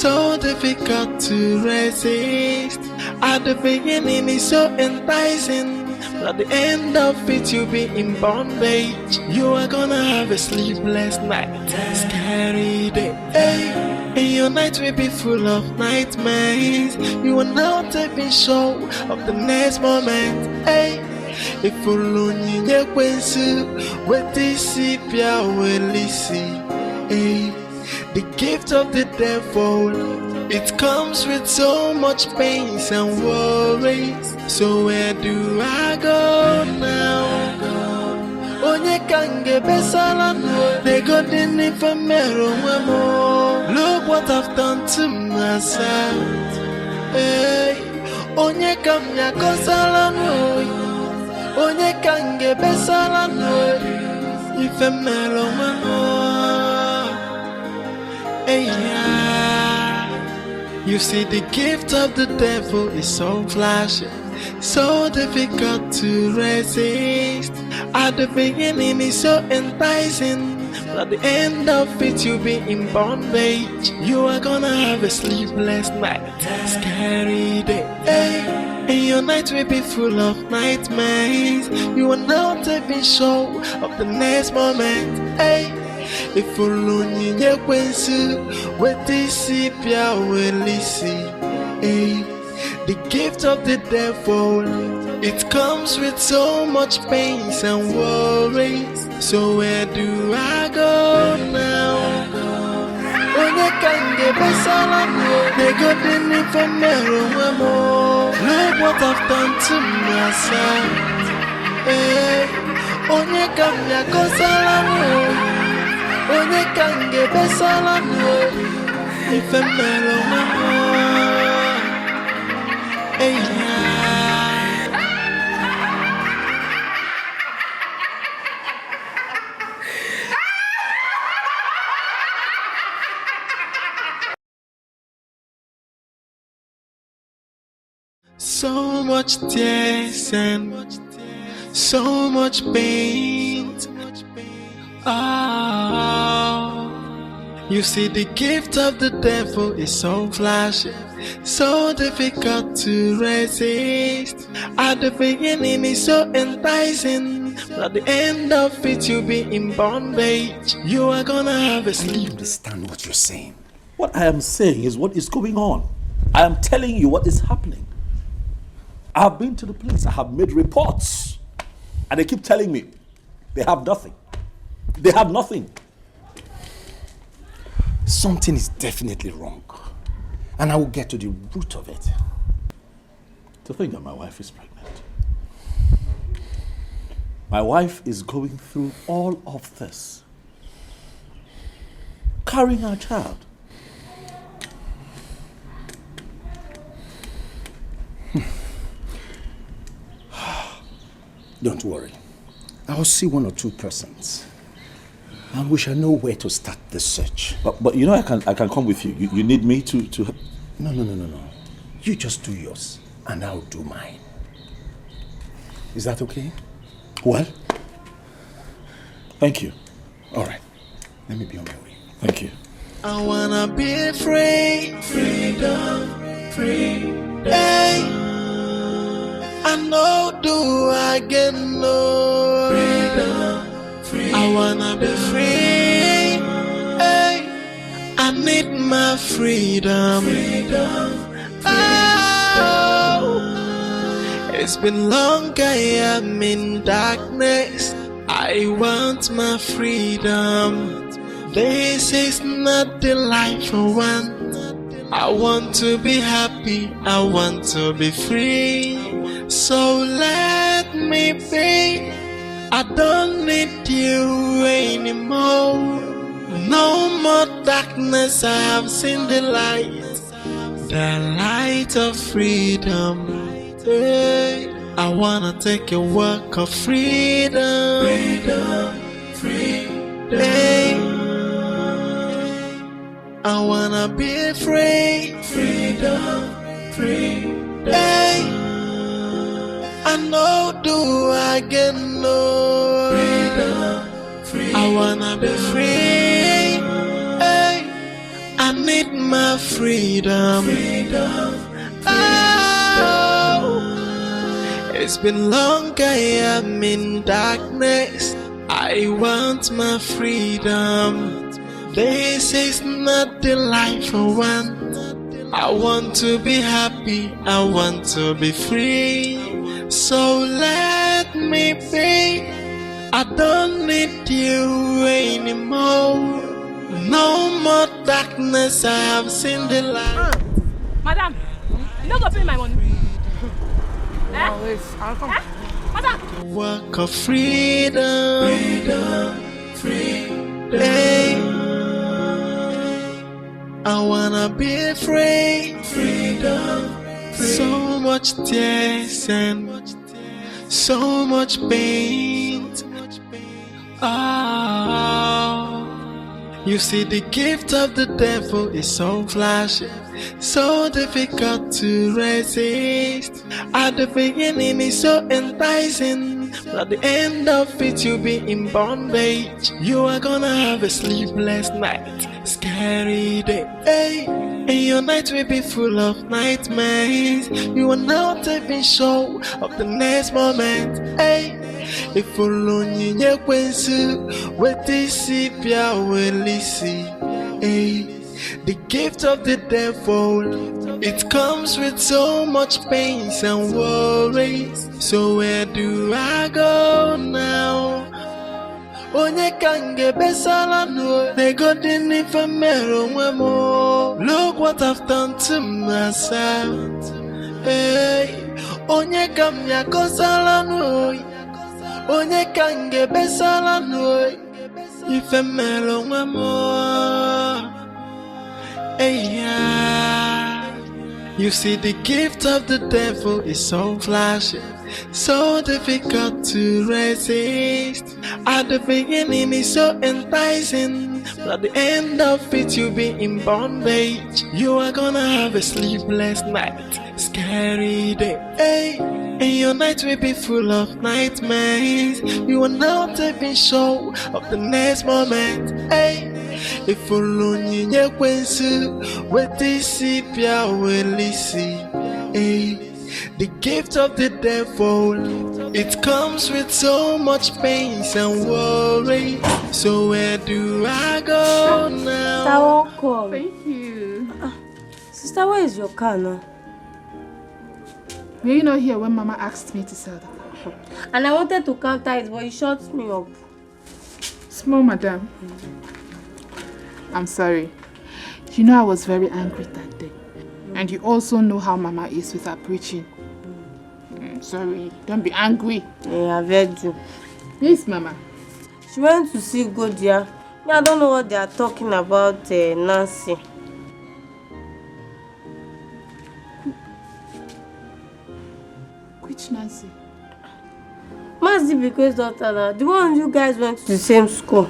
so difficult to resist. At the beginning it's so enticing, but at the end of it you'll be in bondage. You are gonna have a sleepless night, scary day, and your night will be full of nightmares. You are now taking show of the next moment, hey. If only you kwensu, what this pia will see, hey. The gift of the devil, it comes with so much pains and worries. So where do I go now? Onye kange besala no, they got the need for more. Look what I've done to myself. Hey, onye kamya kosala no. Onye kange besala no, if a hey, yeah. You see, the gift of the devil is so flashy, so difficult to resist. At the beginning it's so enticing, but at the end of it you'll be in bondage. You are gonna have a sleepless night, scary day, hey. And your night will be full of nightmares. You are now taking show of the next moment, hey. If only you kwensu, what this pia will see, hey. The gift of the devil, it comes with so much pains and worries. So where do I go now? Onye kange besala no, they got the need for more. Look what I've done to myself, hey. Onye kamya kosala no, onye kange besala no, if a hey, yeah. So much tears and so much pain. Oh, you see, the gift of the devil is so flashy, so difficult to resist. At the beginning it's so enticing, but at the end of it you'll be in bondage. You are gonna have a sleep. I don't understand what you're saying. What I am saying is what is going on. I am telling you what is happening. I have been to the police, I have made reports, and they keep telling me they have nothing. They have nothing. Something is definitely wrong, and I will get to the root of it. To think that my wife is pregnant. My wife is going through all of this, carrying our child. Don't worry. I'll see one or two persons, and we shall know where to start the search. But you know, I can come with you. You need me to. No. You just do yours, and I'll do mine. Is that okay? Well, thank you. All right. Let me be on my way. Thank you. I wanna be free, freedom, free. Hey. I know do I get no freedom, free. I wanna be free, hey. I need my freedom, oh. It's been long I am in darkness. I want my freedom. This is not the life I want. I want to be happy, I want to be free. So let me be. I don't need you anymore. No more darkness, I have seen the light of freedom. Hey, I wanna take a walk of freedom. Hey, I wanna be free. Hey, I know do I get no freedom, I wanna be free, hey. I need need my freedom. Oh, it's been long I am in darkness. I want my freedom. This is not the life I want. I want to be happy, I want to be free. So let me be. I don't need you anymore. No more darkness, I have seen the light. Madam, you don't go pay my money. Wait, I'll come. Madam! Work of freedom. Hey. I wanna be free. So much tears and so much pain. Oh, you see, the gift of the devil is so flashy, so difficult to resist. At the beginning it's so enticing, but at the end of it you'll be in bondage. You are gonna have a sleepless night, scary day, hey. And your night will be full of nightmares. You are not even sure of the next moment, hey. If only you with this will see, hey. The gift of the devil, it comes with so much pain and worries. So where do I go now? Onye kange besala no, they got in ifamero wemo. Look what I've done to myself. Hey, onye kamya kosala no, onye kange besala no, ifamero wemo. Hey, yeah. You see, the gift of the devil is so flashy, so difficult to resist. At the beginning it's so enticing, but at the end of it you'll be in bondage. You are gonna have a sleepless night, scary day, hey. And your night will be full of nightmares. You are not even sure of the next moment, hey. If only you with this will see, hey. The gift of the devil, it comes with so much pain and worry. So where do I go now? Sister, welcome. Thank you. Sister, where is your car now? Were you not here when Mama asked me to sell the car? And I wanted to counter it, but you shut me up. Small madam. I'm sorry. You know I was very angry that day. And you also know how Mama is with her preaching. Sorry, don't be angry. Yeah, I've heard you. Yes, Mama. She went to see Godia. Me, I don't know what they are talking about, Nancy. Which Nancy? Mazi Biko's daughter now. The one you guys went to the same school.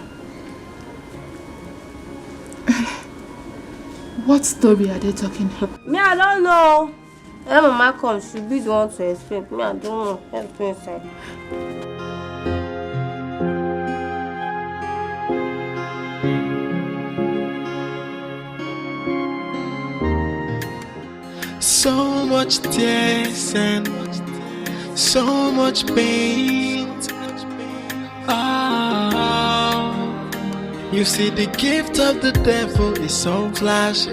What story are they talking about? Me, I don't know. When Mama comes, she'll be the one to explain. Me, I don't know. Let's go inside. So much tears and so much pain. Oh, you see, the gift of the devil is so flashy,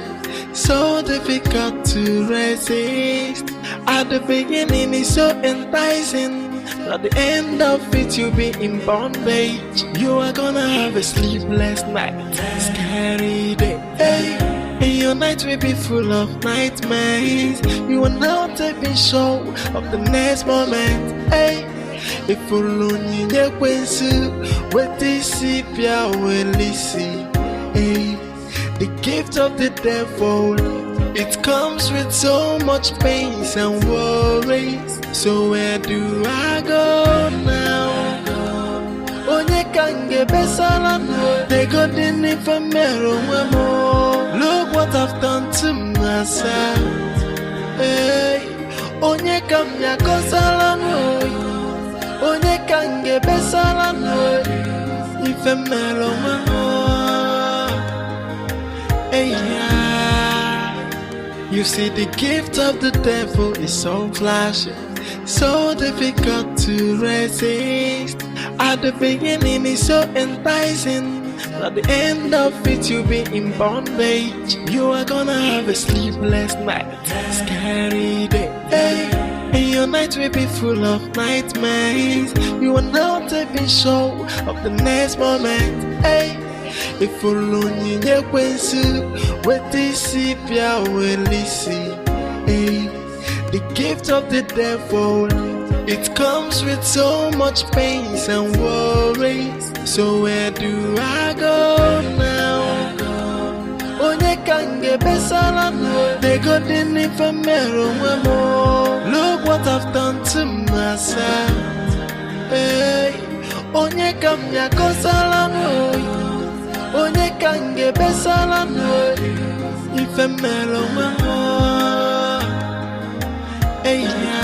so difficult to resist. At the beginning it's so enticing, but at the end of it you'll be in bondage. You are gonna have a sleepless night, scary day, hey. And your night will be full of nightmares. You are not even sure of the next moment, hey. If only you with this will see, hey. The gift of the devil, it comes with so much pain and worries. So where do I go now? Onye kange besala no, they got in ifamero wemo. Look what I've done to myself, hey. Onye kamya kosala no, onye kange besala no, ifamero wemo, hey, yeah. You see, the gift of the devil is so flashy, so difficult to resist. At the beginning, it's so enticing. At the end of it, you'll be in bondage. You are gonna have a sleepless night, scary day. Hey. And your night will be full of nightmares. You are not even sure of the next moment. Hey. If you lonely, you what this is, will see. Hey. The gift of the devil, it comes with so much pain and worries. So where do I go now? Onye kange besala no, they got in infamero more. Look what I've done to myself. Hey, onye kamya kosala no, onye kange besala no, infamero more. Hey, yeah.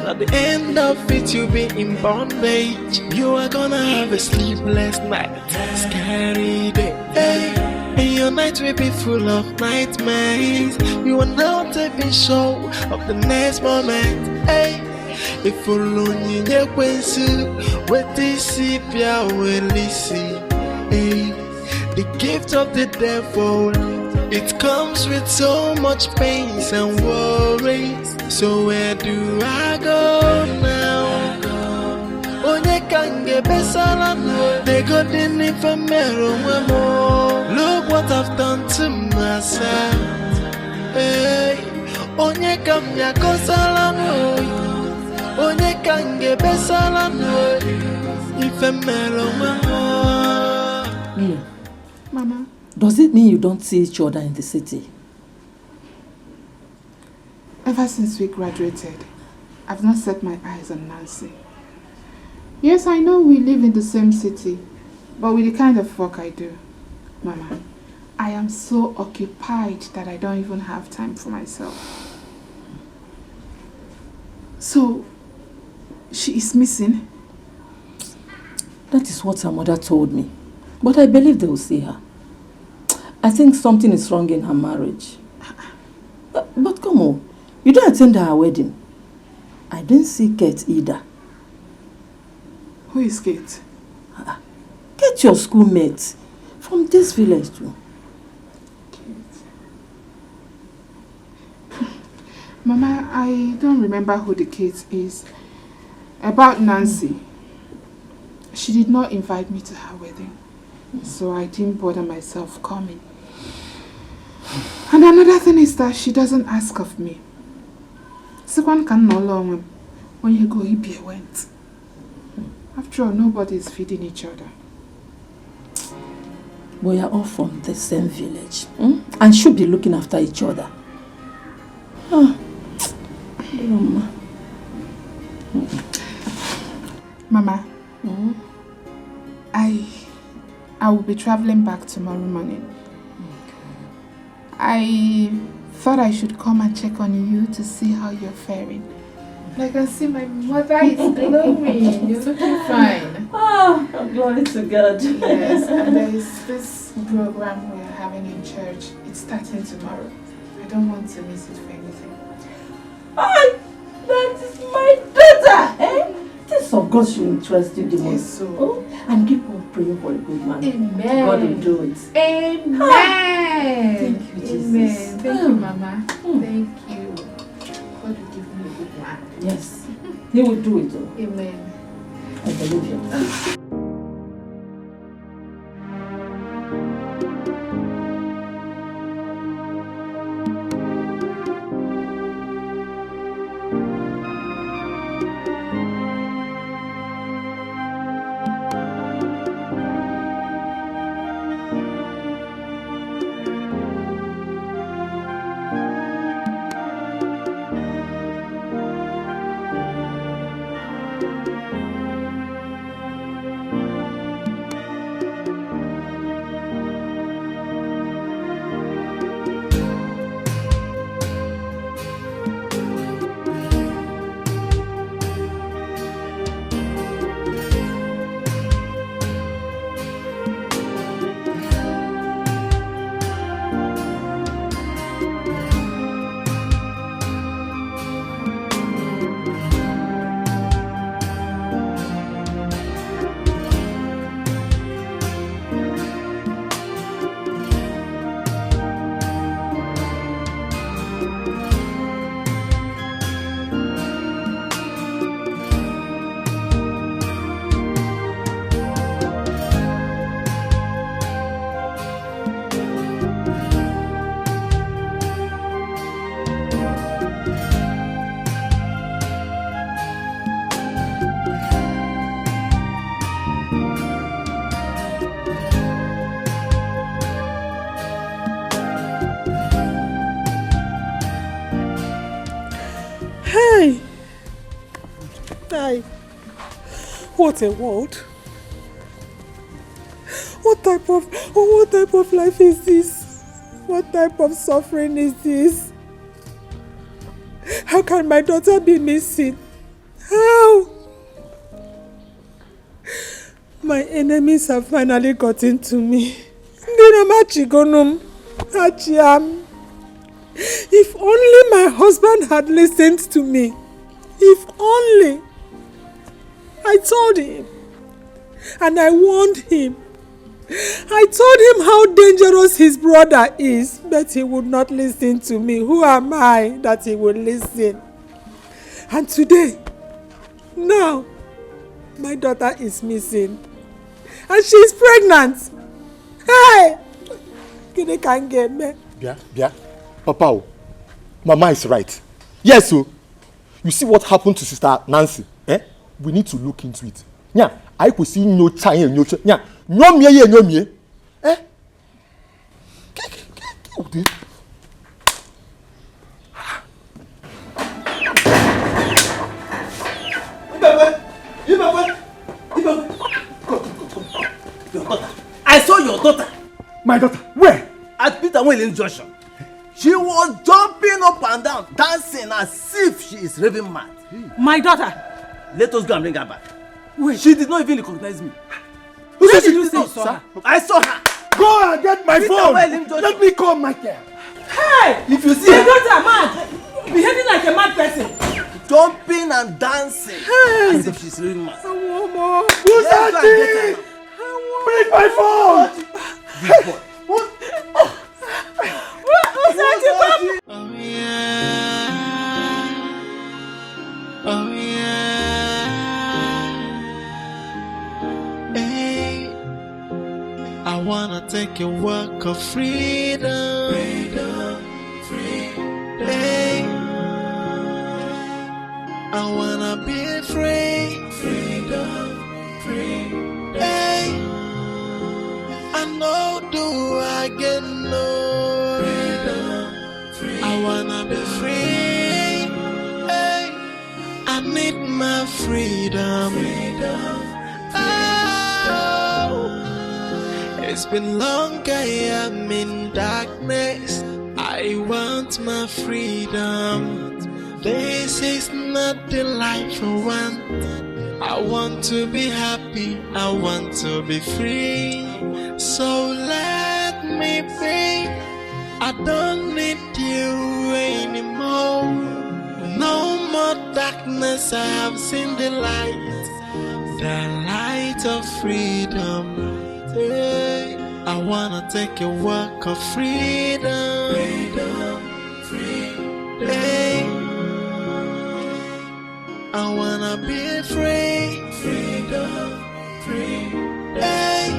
At the end of it, you'll be in bondage. You are gonna have a sleepless night, scary day. Hey. And your night will be full of nightmares. You are not even sure of the next moment. Hey. If you lonely, you what this is, will see. Hey. The gift of the devil, it comes with so much pain and worries. So where do I go now? Onye kange besala no, they got in infamero more. Look what I've done to myself. Hey, onye kamya kosala no, onye kange besala no, infamero more. Mia, Mama. does it mean you don't see each other in the city? Ever since we graduated, I've not set my eyes on Nancy. Yes, I know we live in the same city, but with the kind of work I do, Mama, I am so occupied that I don't even have time for myself. So, she is missing? That is what her mother told me, but I believe they will see her. I think something is wrong in her marriage. But come on. You don't attend her wedding. I didn't see Kate either. Who is Kate? Get your schoolmate from this village too. Kate. Mama, I don't remember who the Kate is. About Nancy. She did not invite me to her wedding, so I didn't bother myself coming. And another thing is that she doesn't ask of me. One can no long when you go, he went. After all, nobody is feeding each other. We are all from the same village and should be looking after each other. Mama, I will be traveling back tomorrow morning. I thought I should come and check on you to see how you're faring. I can see my mother is glowing. You're looking fine. Glory to God. Yes, and there is this program we're having in church. It's starting tomorrow. I don't want to miss it for anything. That is my daughter, eh? This of God should interest you the most. Yes, so. And keep on praying for a good man. Amen. God will do it. Amen. Thank you, Jesus. Amen. Thank you, Mama. Thank you. God will give me a good man. Yes. He will do it. Amen. I believe you. What a world. What type of life is this? What type of suffering is this? How can my daughter be missing? How? My enemies have finally gotten to me. If only my husband had listened to me. If only. I told him. And I warned him. I told him how dangerous his brother is, but he would not listen to me. Who am I that he would listen? And today, now, my daughter is missing. And she's pregnant. Hey! They can't get me. Yeah. Papa, Mama is right. Yes, so you see what happened to Sister Nancy? We need to look into it. Yeah, I could see no time and no ch. Yeah, no me. I saw your daughter. My daughter, where? At Peter Williams Junction. She was jumping up and down, dancing as if she is raving mad. My daughter? Let us go and bring her back. Wait. She did not even recognize me. Where did you say you saw her? I saw her. Go and get my Peter phone. Williams Junction. Let me call Michael. Hey! If you see My her daughter mad! Behaving like a mad person. jumping and dancing as if she's raving mad. Who's that? Bring my phone! Hey, what? Oh yeah, oh yeah. Hey, I wanna take a walk of freedom. Hey, I wanna be free. Hey, I know do I get no. I wanna be free. Hey, I need my freedom. Oh, it's been long I am in darkness. I want my freedom. This is not the life I want. I want to be happy. I want to be free. So let me be. I don't need you anymore. No more darkness, I have seen the light of freedom. Hey, I wanna take a walk of freedom. Hey, I wanna be free. Hey,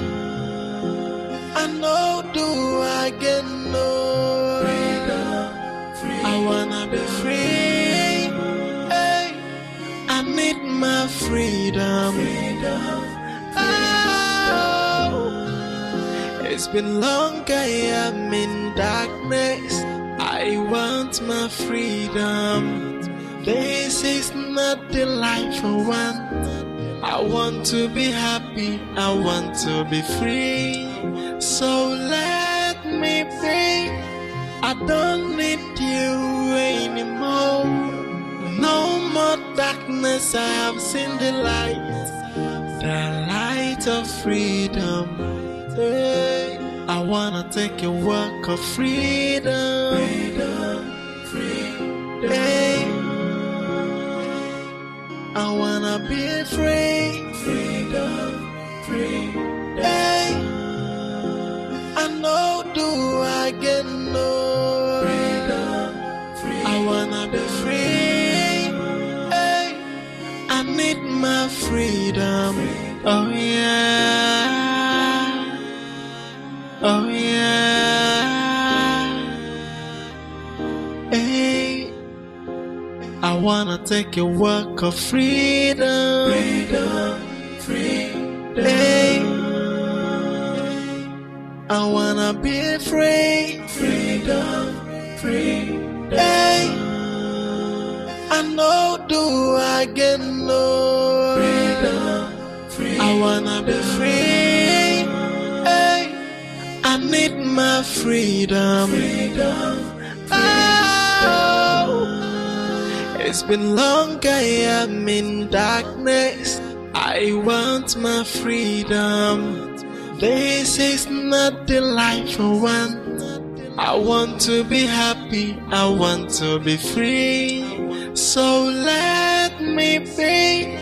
I know do I get no. I wanna be free. Hey, I need my freedom. Oh, it's been long I am in darkness. I want my freedom. This is not the life I want. I want to be happy. I want to be free. So let me be. I don't need you anymore. No more darkness, I have seen the light of freedom. Hey, I wanna take a walk of freedom. Hey, I wanna be free. Hey, I know do I get no. I wanna be free. Hey, I need my freedom. Oh yeah, oh yeah. Hey, I wanna take a walk of freedom. Hey, I wanna be free. Hey, I know do I get no. freedom. Oh, it's been long I am in darkness. I want my freedom. This is not the life I want. I want to be happy, I want to be free. So let me be.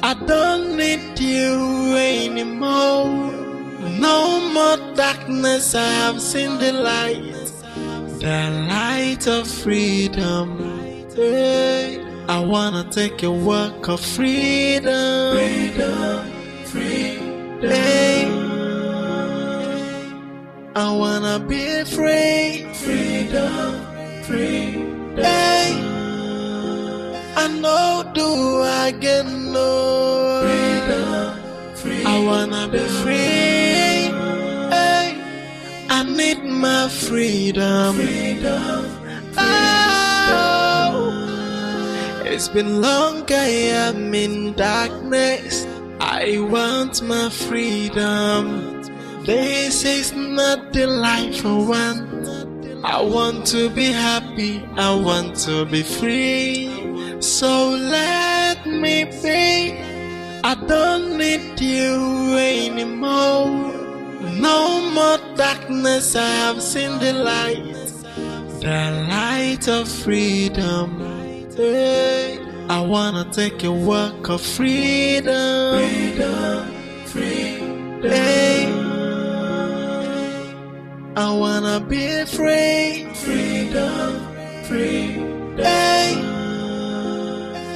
I don't need you anymore. No more darkness, I have seen the light of freedom. Hey, I wanna take a walk of freedom. Hey, I wanna be free. Hey, I know do I get no. I wanna be free. Hey, I need my freedom. Oh, it's been long I am in darkness. I want my freedom. This is not the life I want. I want to be happy, I want to be free. So let me be. I don't need you anymore. No more darkness, I have seen the light of freedom. Hey, I wanna take a walk of freedom. Hey, I wanna be free. Hey,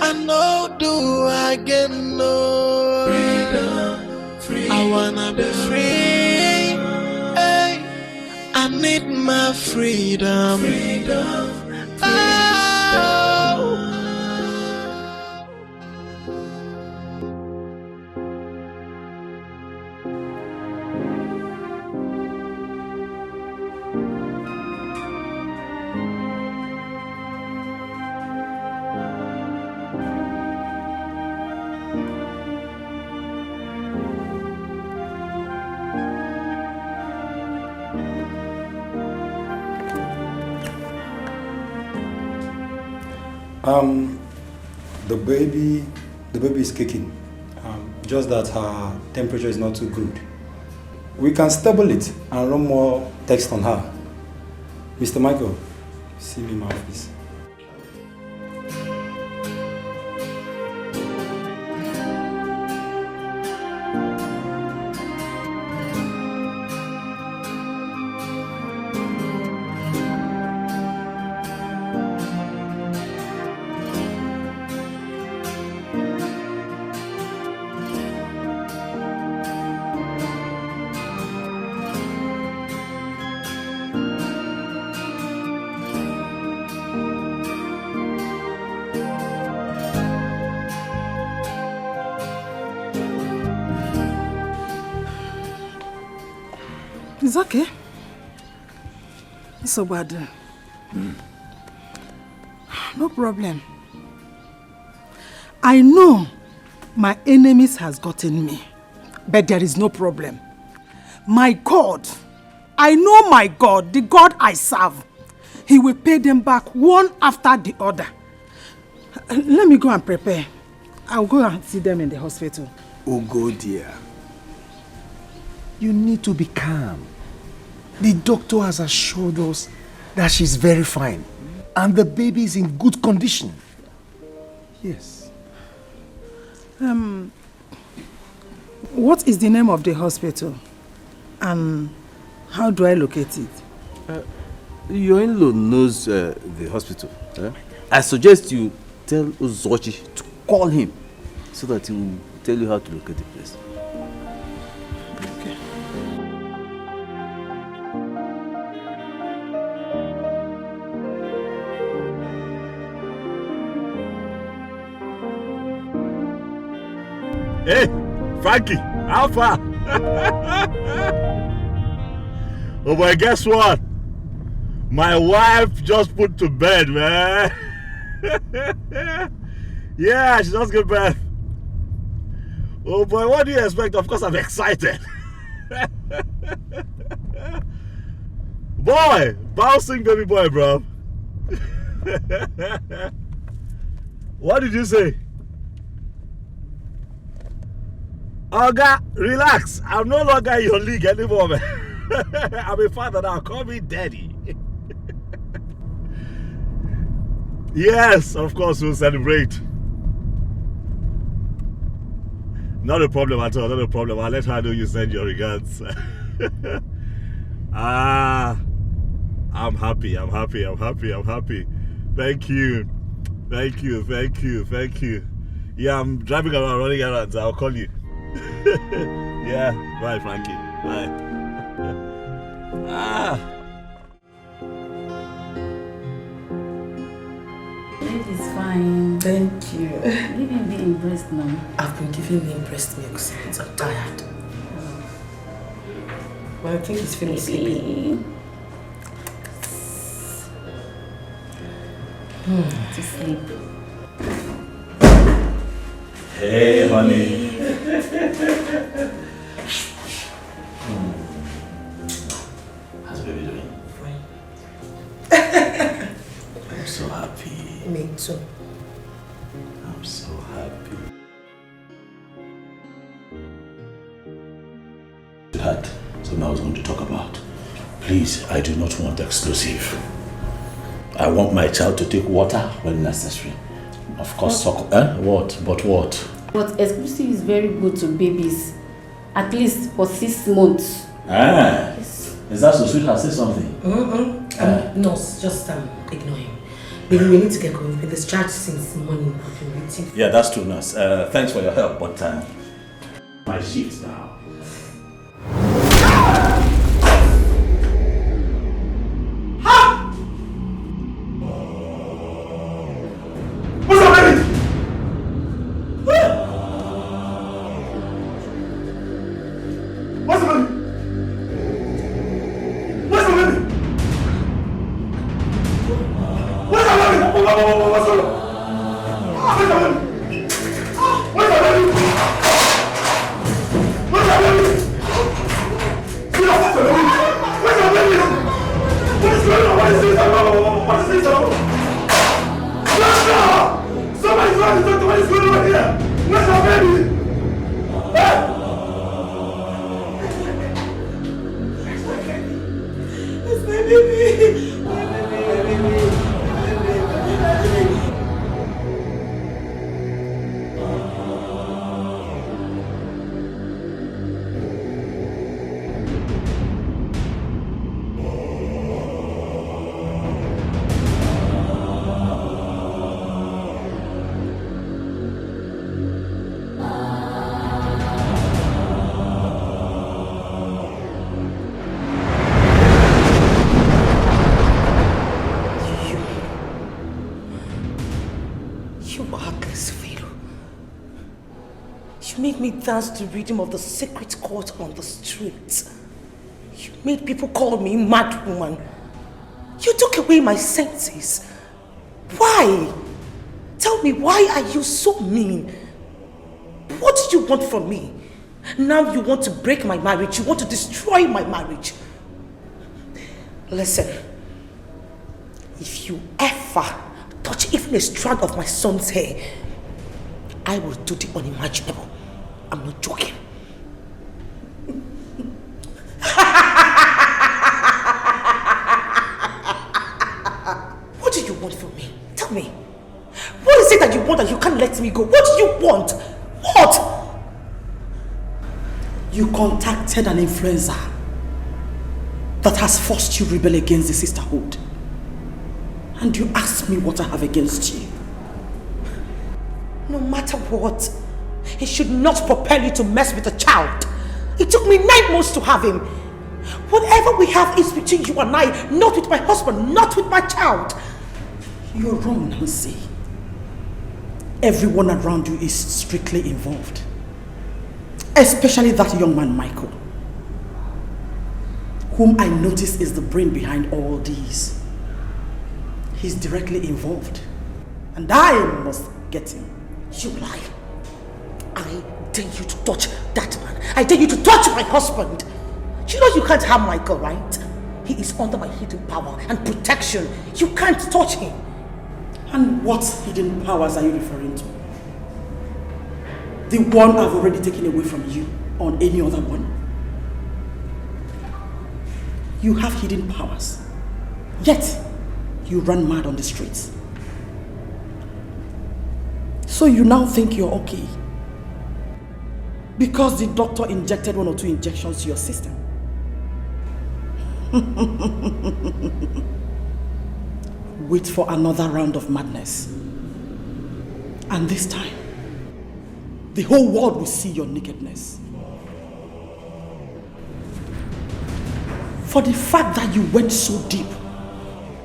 I know do I get no. I wanna be free. Hey, I need my freedom. Oh. The baby is kicking. Just that her temperature is not too good. We can stable it and run more text on her. Mr. Michael, see me in my office. It's okay. It's so bad. No problem. I know my enemies has gotten me, but there is no problem. My God, I know my God, the God I serve, He will pay them back one after the other. Let me go and prepare. I'll go and see them in the hospital. Oh, go dear. You need to be calm. The doctor has assured us that she's very fine and the baby is in good condition. Yes. What is the name of the hospital? And how do I locate it? Your in-law knows the hospital. I suggest you tell Uzochi to call him so that he will tell you how to locate the place. Okay. Hey, Frankie, how far? Oh boy, guess what? My wife just put to bed, man. Yeah, she just gave birth. Oh boy, what do you expect? Of course I'm excited. Boy! Bouncing baby boy, bro. What did you say? Oga, relax. I'm no longer in your league anymore, man. I'm a father now. Call me daddy. Yes, of course, we'll celebrate. Not a problem at all, not a problem. I'll let her know you send your regards. I'm happy. Thank you. Yeah, I'm driving around, running around, so I'll call you. Yeah, bye, Frankie. Bye. It's fine. Thank you. Give him the breast now. I've been giving him breast milk since I'm tired. But I think he's feeling sleepy. To sleep. Hey, honey. How's baby doing? Fine. I'm so happy. Me too. I'm so happy. That something I was going to talk about. Please, I do not want exclusive. I want my child to take water when necessary. Of course, what? But what? But exclusive is very good to babies. At least for 6 months. Yes. Is that so sweet? Say something. No, just ignore him. Baby, we need to get going. We've been discharged since morning. I've been waiting. Yeah, that's true, nurse. Thanks for your help, but my shift now. What's up, baby? What's up, baby? What's up, baby? What's up, baby? What's up, baby? What's up, baby? What's up, baby? What's up, baby? What's up, baby? What is going on? What is this? What is this? Somebody's trying to talk to what is going on here. Where's our baby? Hey! It's my baby. My baby. Made me dance to the rhythm of the secret chord on the street. You made people call me mad woman. You took away my senses. Why? Tell me, why are you so mean? What do you want from me? Now you want to break my marriage. You want to destroy my marriage. Listen, if you ever touch even a strand of my son's hair, I will do the unimaginable. I'm not joking. What do you want from me? Tell me. What is it that you want that you can't let me go? What do you want? What? You contacted an influencer that has forced you to rebel against the sisterhood. And you asked me what I have against you. No matter what, it should not propel you to mess with a child. It took me 9 months to have him. Whatever we have is between you and I, not with my husband, not with my child. You're wrong, Nancy. Everyone around you is strictly involved. Especially that young man, Michael, whom I notice is the brain behind all these. He's directly involved. And I must get him. You lie. I dare you to touch that man. I dare you to touch my husband. You know you can't harm Michael, right? He is under my hidden power and protection. You can't touch him. And what hidden powers are you referring to? The one I've already taken away from you, or any other one? You have hidden powers, yet you run mad on the streets. So you now think you're okay because the doctor injected 1 or 2 injections to your system. Wait for another round of madness. And this time, the whole world will see your nakedness. For the fact that you went so deep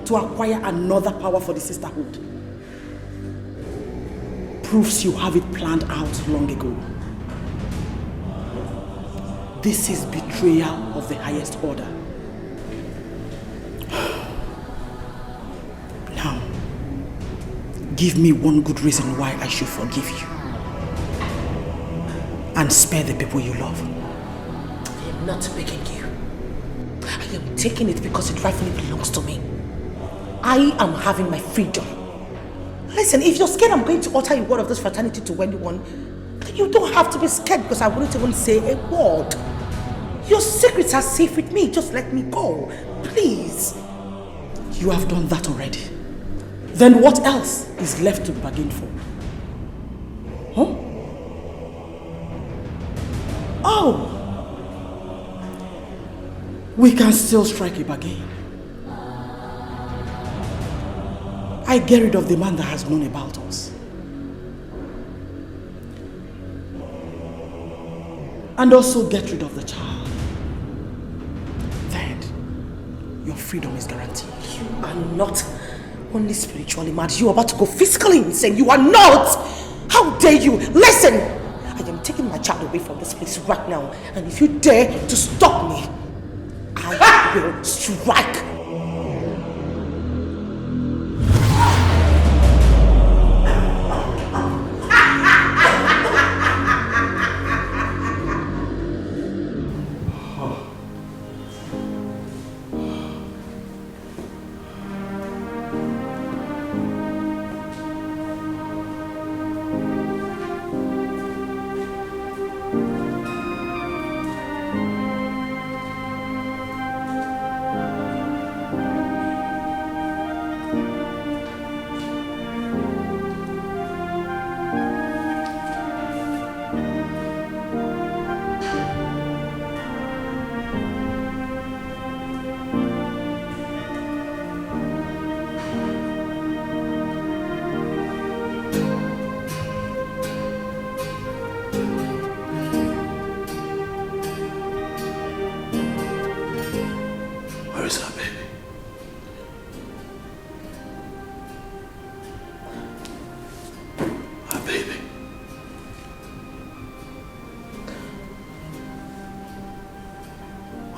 to acquire another power for the sisterhood proves you have it planned out long ago. This is betrayal of the highest order. Now, give me one good reason why I should forgive you and spare the people you love. I am not begging you. I am taking it because it rightfully belongs to me. I am having my freedom. Listen, if you're scared I'm going to utter a word of this fraternity to anyone, then you don't have to be scared because I wouldn't even say a word. Your secrets are safe with me. Just let me go. Please. You have done that already. Then what else is left to bargain for? Huh? Oh! We can still strike a bargain. I get rid of the man that has known about us. And also get rid of the child. Then, your freedom is guaranteed. You are not only spiritually mad, you are about to go physically insane. You are not! How dare you? Listen! I am taking my child away from this place right now. And if you dare to stop me, I will strike.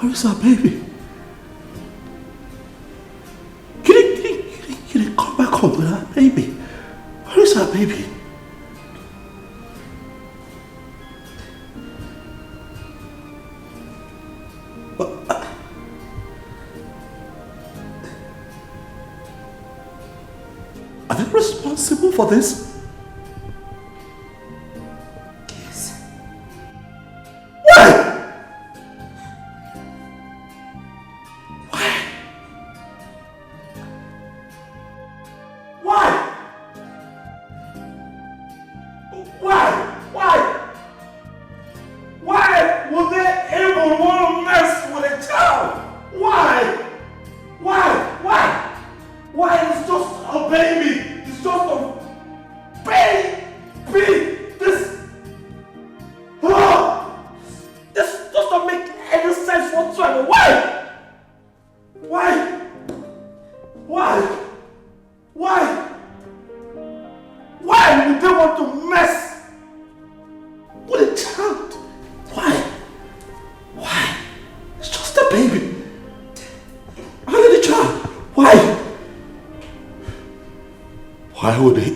Where is our baby? Can you come back home with our baby? Where is our baby? Are they responsible for this?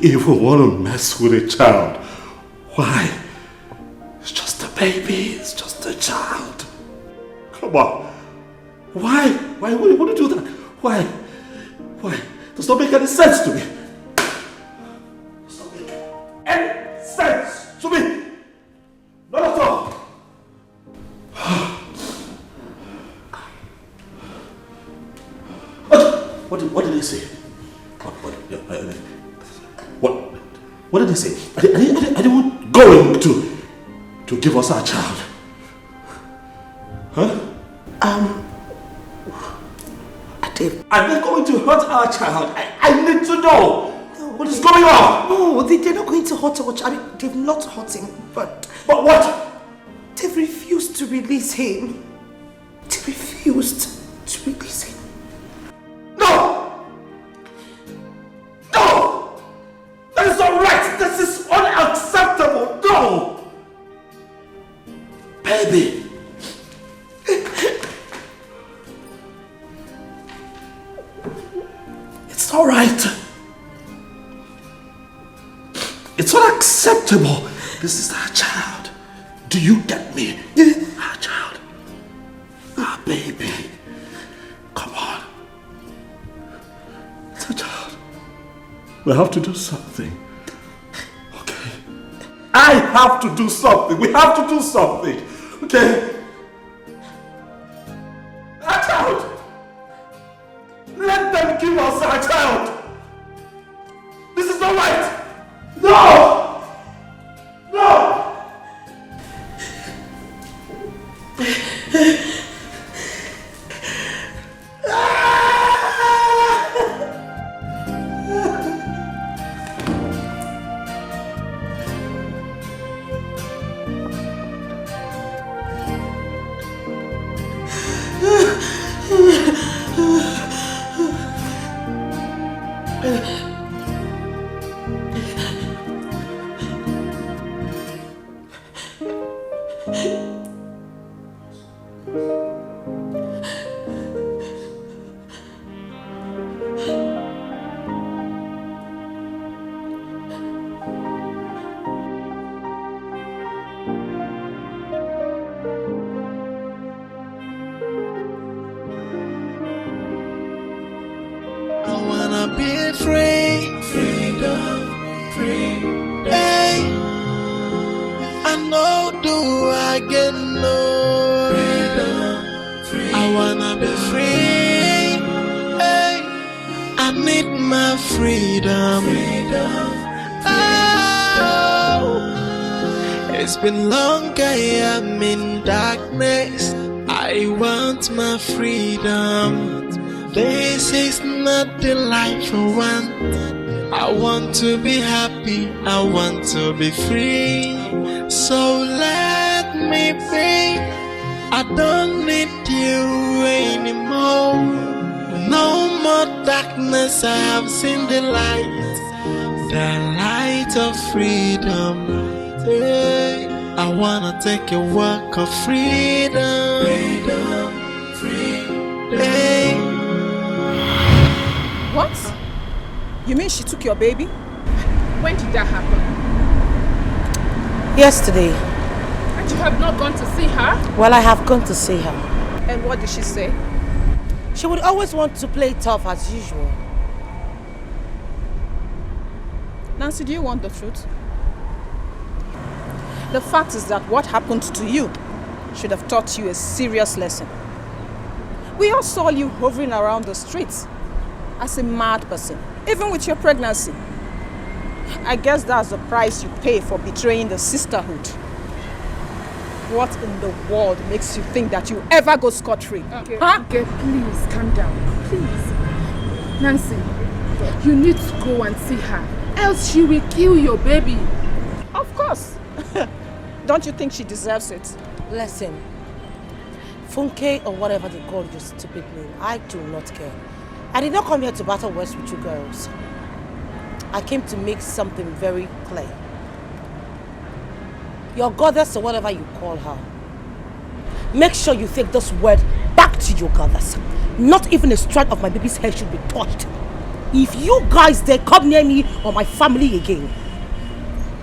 Even want to mess with a child? Why? It's just a baby. It's just a child. Come on. Why? Why would you want to do that? Why? Why? Does not make any sense to me. Does not make any sense to me. Not at all. What did they say? What did they say? Are they going to give us our child? Huh? Are they going to hurt our child? I need to know. What is going on? No, they're not going to hurt our child. I mean, they've not hurt him, but what? They've refused to release him. They refused to release him. No! No! That is not right! This is unacceptable! No! Baby! It's not right. It's unacceptable. This is our child. Do you get me? Our child. Our baby. Come on. It's a child. We have to do something. Okay? I have to do something. We have to do something. Okay? Our child. Let them give us our child. This is not right. No! No! Been long I am in darkness. I want my freedom. This is not the life I want. I want to be happy. I want to be free. So let me be. I don't need you anymore. No more darkness. I have seen the light of freedom. Hey, I wanna take a walk of freedom. Hey. What? You mean she took your baby? When did that happen? Yesterday. And you have not gone to see her? Well, I have gone to see her. And what did she say? She would always want to play tough as usual. Nancy, do you want the truth? The fact is that what happened to you should have taught you a serious lesson. We all saw you hovering around the streets as a mad person, even with your pregnancy. I guess that's the price you pay for betraying the sisterhood. What in the world makes you think that you ever go scot-free? Okay, huh? Okay, please, calm down. Please. Nancy, you need to go and see her, else she will kill your baby. Of course. Don't you think she deserves it? Listen, Funke or whatever they call your stupid name, I do not care. I did not come here to battle words with you girls. I came to make something very clear. Your goddess or whatever you call her, make sure you take this word back to your goddess. Not even a strand of my baby's hair should be touched. If you guys dare come near me or my family again,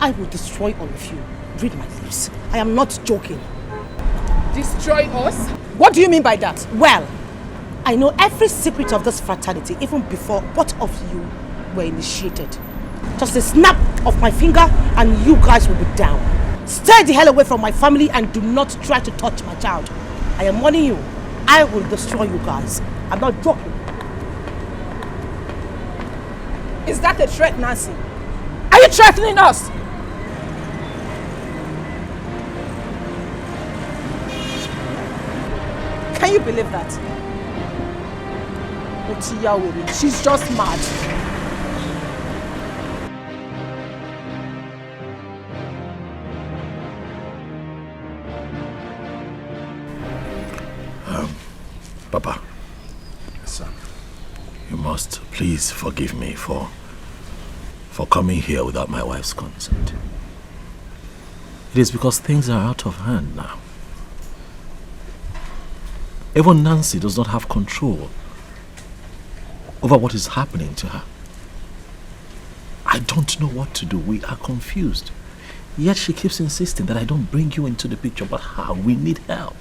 I will destroy all of you. Read my lips. I am not joking. Destroy us? What do you mean by that? Well, I know every secret of this fraternity even before both of you were initiated. Just a snap of my finger and you guys will be down. Stay the hell away from my family and do not try to touch my child. I am warning you. I will destroy you guys. I'm not joking. Is that a threat, Nancy? Are you threatening us? Can you believe that? She's just mad. Papa. Son. You must please forgive me for coming here without my wife's consent. It is because things are out of hand now. Even Nancy does not have control over what is happening to her. I don't know what to do. We are confused. Yet she keeps insisting that I don't bring you into the picture. But how? We need help.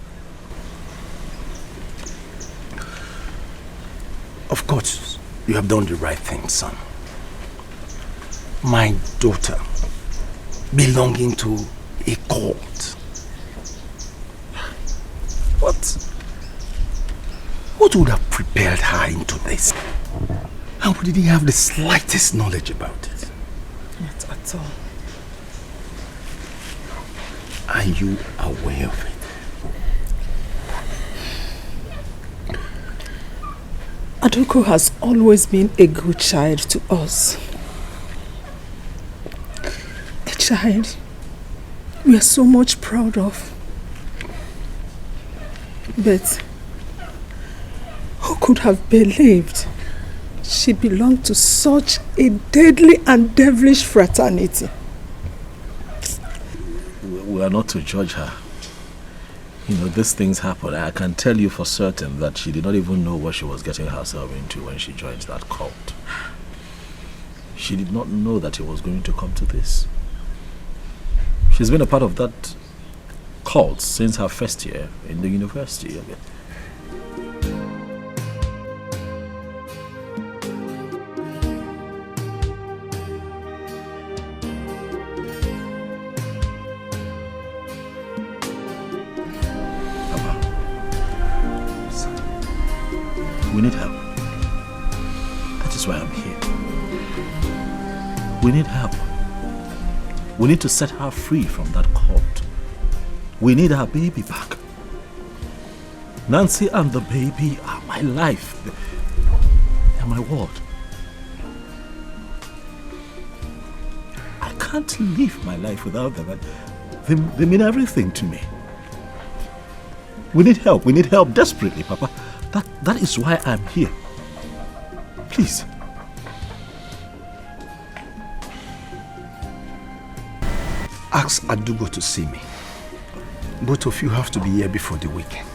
Of course, you have done the right thing, son. My daughter, belonging to a cult. What would have propelled her into this? How did he have the slightest knowledge about it? Not at all. Are you aware of it? Aduko has always been a good child to us. A child we are so much proud of. But who could have believed she belonged to such a deadly and devilish fraternity? We are not to judge her. You know, these things happen. I can tell you for certain that she did not even know what she was getting herself into when she joined that cult. She did not know that it was going to come to this. She's been a part of that cult since her first year in the university. We need help. That is why I'm here. We need help. We need to set her free from that cult. We need our baby back. Nancy and the baby are my life. They are my world. I can't live my life without them. They mean everything to me. We need help. We need help desperately, Papa. That is why I'm here. Please. Ask Adugo to see me. Both of you have to be here before the weekend.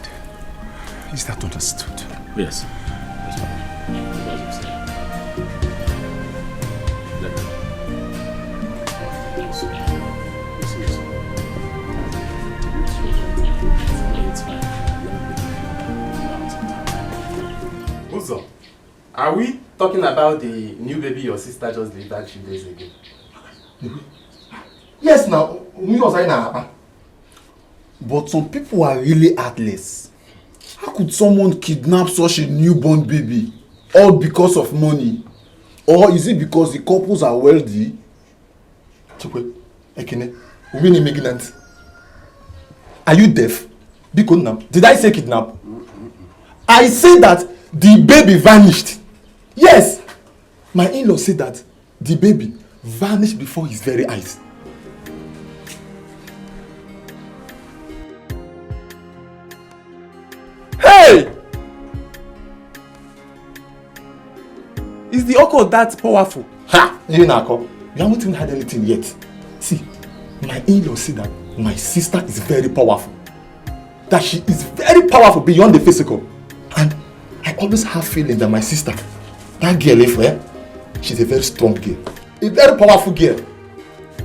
Is that understood? Yes. Uzo, are we talking about the new baby your sister just delivered 2 days ago? Yes, now, but some people are really heartless. How could someone kidnap such a newborn baby, all because of money? Or is it because the couples are wealthy? Are you deaf? Did I say kidnap? I said that the baby vanished. Yes, my in-law said that the baby vanished before his very eyes. Hey! Is the occult that powerful? Ha! You haven't even had anything yet. See, my in-law said that my sister is very powerful. That she is very powerful beyond the physical. And I always have feeling that my sister, that girl, she's a very strong girl. A very powerful girl.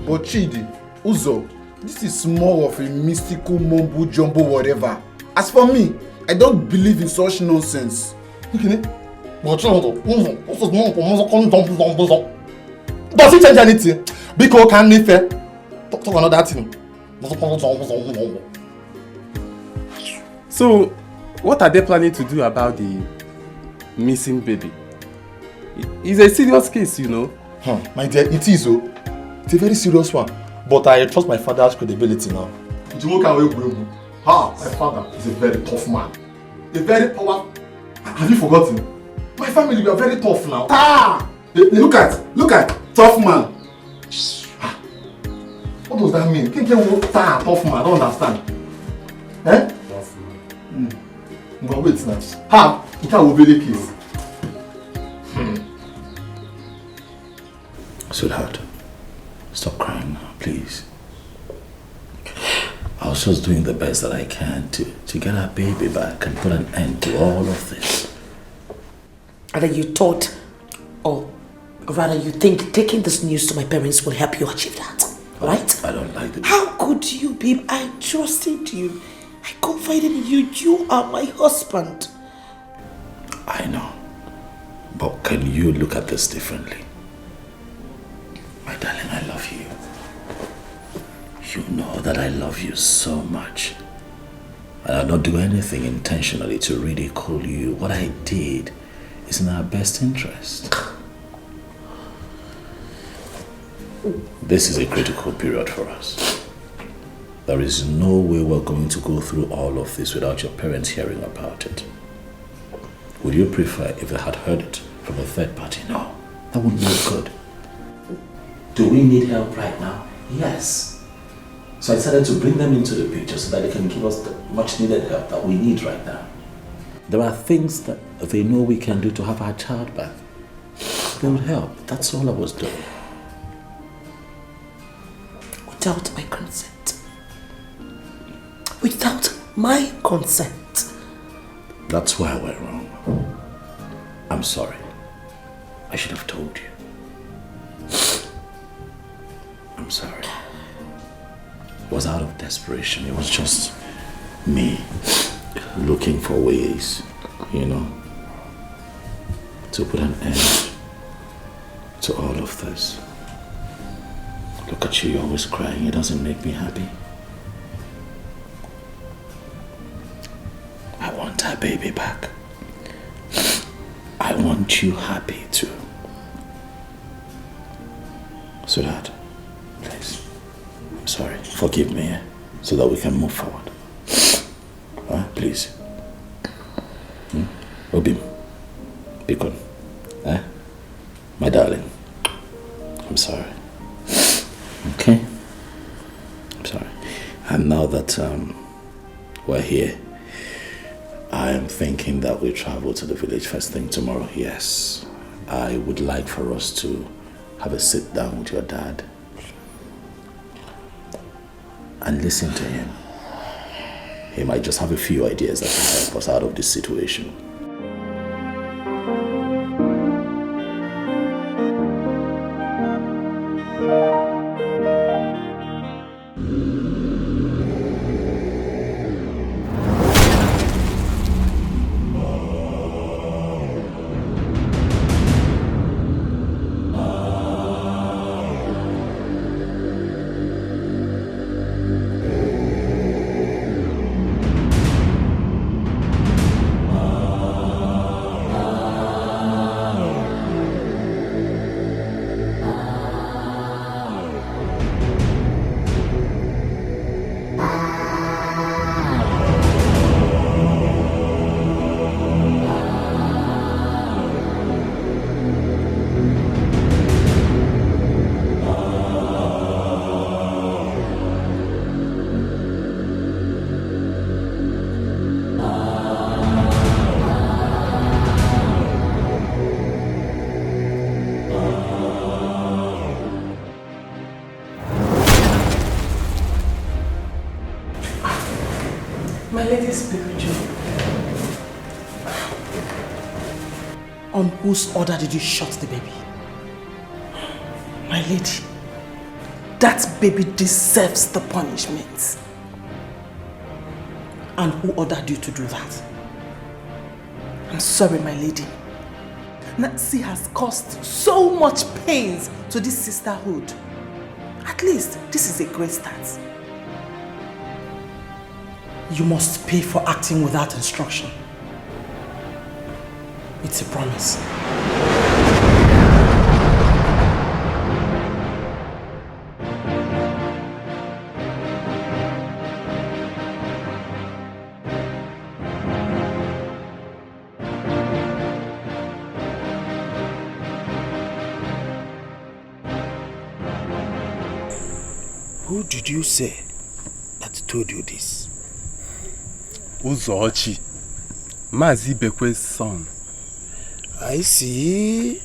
But Chidi, Uzo, this is more of a mystical mumbo jumbo whatever. As for me, I don't believe in such nonsense. Does it change anything? Because can me fair? Talk another thing. So, what are they planning to do about the missing baby? It's a serious case, you know. My dear, it is. It's a very serious one. But I trust my father's credibility now. My father is a very tough man. A very powerful. Have you forgotten? My family, we are very tough now. Look at tough man. What does that mean? Tough man, I don't understand. Eh? Tough man. But wait now. You can't obey the case. Sweetheart, stop crying now, please. I was just doing the best that I can to get our baby back and put an end to all of this. Either you thought, or rather you think taking this news to my parents will help you achieve that, right? I don't like it. How could you, babe? I trusted you. I confided in you. You are my husband. I know. But can you look at this differently? My darling, I love you. You know that I love you so much. And I'll not do anything intentionally to ridicule you. What I did is in our best interest. This is a critical period for us. There is no way we're going to go through all of this without your parents hearing about it. Would you prefer if they had heard it from a third party? No, that wouldn't be good. Do we need help right now? Yes. So I decided to bring them into the picture so that they can give us the much needed help that we need right now. There are things that they know we can do to have our child back. They would help. That's all I was doing. Without my consent. Without my consent. That's where I went wrong. I'm sorry. I should have told you. I'm sorry. It was out of desperation. It was just me looking for ways, you know, to put an end to all of this. Look at you, you're always crying. It doesn't make me happy. I want our baby back. I want you happy too. Sweetheart, please. I'm sorry. Forgive me, so that we can move forward. Please. Obim. Bikon. My darling. I'm sorry. Okay? I'm sorry. And now that we're here, I am thinking that we travel to the village first thing tomorrow. Yes. I would like for us to have a sit down with your dad and listen to him. He might just have a few ideas that can help us out of this situation. On whose order did you shot the baby? My lady, that baby deserves the punishment. And who ordered you to do that? I'm sorry, my lady. Nancy has caused so much pains to this sisterhood. At least, this is a great start. You must pay for acting without instruction. It's a promise. Who did you say that told you this? Uzochi, Mazi Bekwe's son. I see.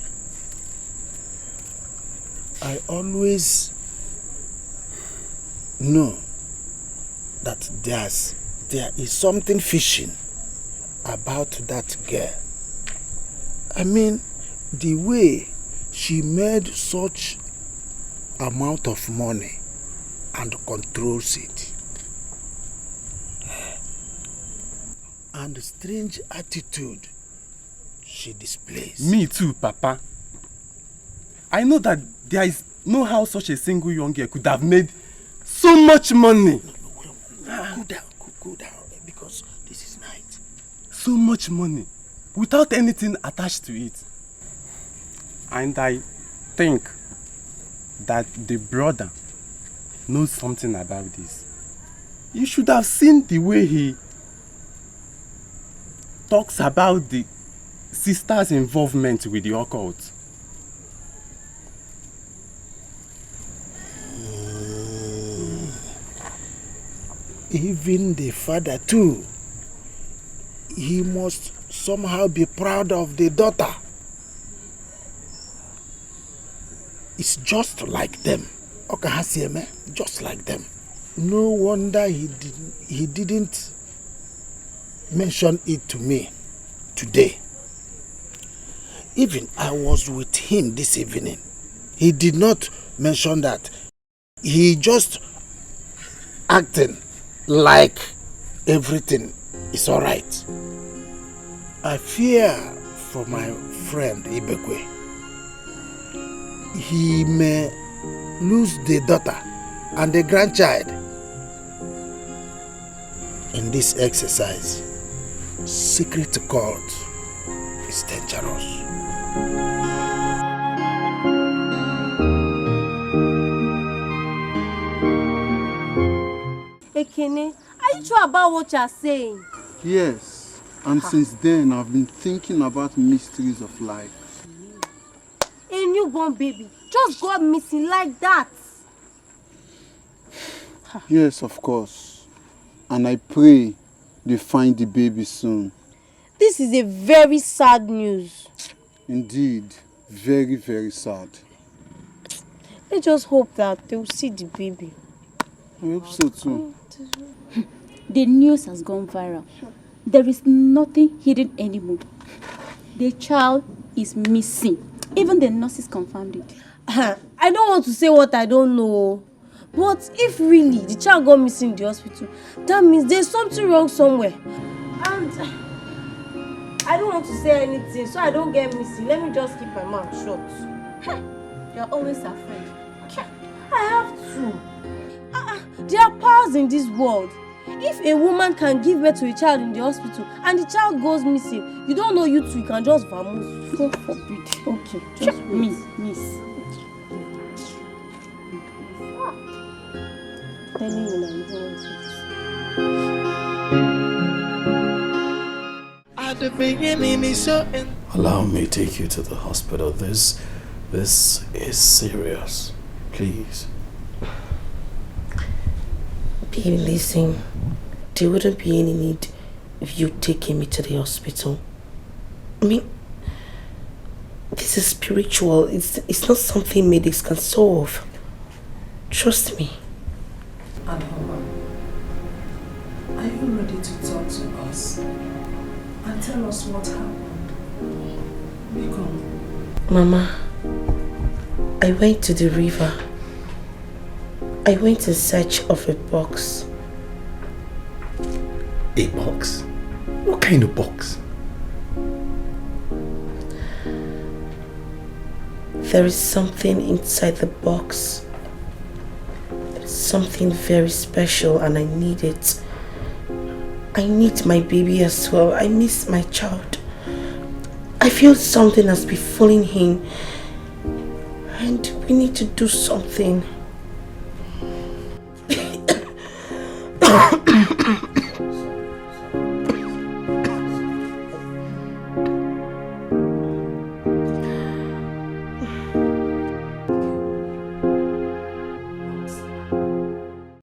I always know that there is something fishy about that girl. I mean, the way she made such amount of money and controls it. And the strange attitude she displays. Me too, Papa. I know that there is no how such a single young girl could have made so much money. Cool down, because this is night. So much money, without anything attached to it. And I think that the brother knows something about this. You should have seen the way he talks about the sister's involvement with the occult. Even the father too. He must somehow be proud of the daughter. It's just like them. Just like them. No wonder he didn't mention it to me today. Even I was with him this evening. He did not mention that. He just acting like everything is alright. I fear for my friend Ibekwe. He may lose the daughter and the grandchild in this exercise. Secret cult is dangerous. Ekene, are you sure about what you are saying? Yes, and since then I've been thinking about mysteries of life. A newborn baby just got missing like that. Yes, of course. And I pray they find the baby soon. This is a very sad news. Indeed, very, very sad. Let's just hope that they'll see the baby. I hope so too. The news has gone viral. There is nothing hidden anymore. The child is missing. Even the nurses confirmed it. I don't want to say what I don't know. But if really the child got missing in the hospital, that means there's something wrong somewhere. And I don't want to say anything so I don't get missing. Let me just keep my mouth shut. You're always afraid. I have to. There are powers in this world. If a woman can give birth to a child in the hospital and the child goes missing, you don't know you two, you can just vamose. God forbid. Okay, just miss. Telling you now, you don't want to. At the beginning, it's so. Allow me to take you to the hospital. This is serious. Please. Baby, listen. There wouldn't be any need of you taking me to the hospital. I mean, this is spiritual. It's not something medics can solve. Trust me. Adhoma, are you ready to talk to us and tell us what happened? Become. Mama, I went to the river. I went in search of a box. A box? What kind of box? There is something inside the box. Something very special and I need it. I need my baby as well. I miss my child. I feel something has befallen him. And we need to do something.